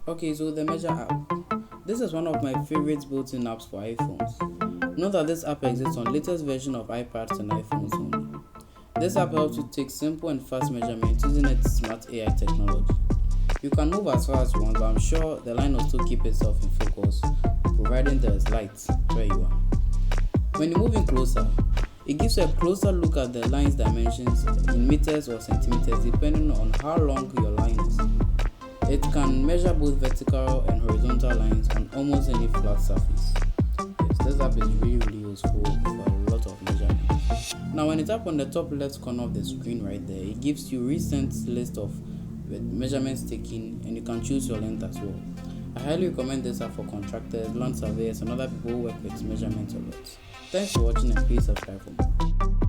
Okay, so the Measure app. This is one of my favorite built-in apps for iPhones. Note that this app exists on latest version of iPads and iPhones only. This app helps you take simple and fast measurements using its smart AI technology. You can move as far as you want, but I'm sure the line will still keep itself in focus, providing there's light where you are. When you move in closer, it gives you a closer look at the line's dimensions in meters or centimeters depending on how long your line is. It can measure both vertical and horizontal lines on almost any flat surface. Yes, this app is really useful for a lot of measurements. Now when you tap on the top left corner of the screen right there, it gives you recent list of measurements taken and you can choose your length as well. I highly recommend this app for contractors, land surveyors and other people who work with measurements a lot. Thanks for watching and please subscribe for more.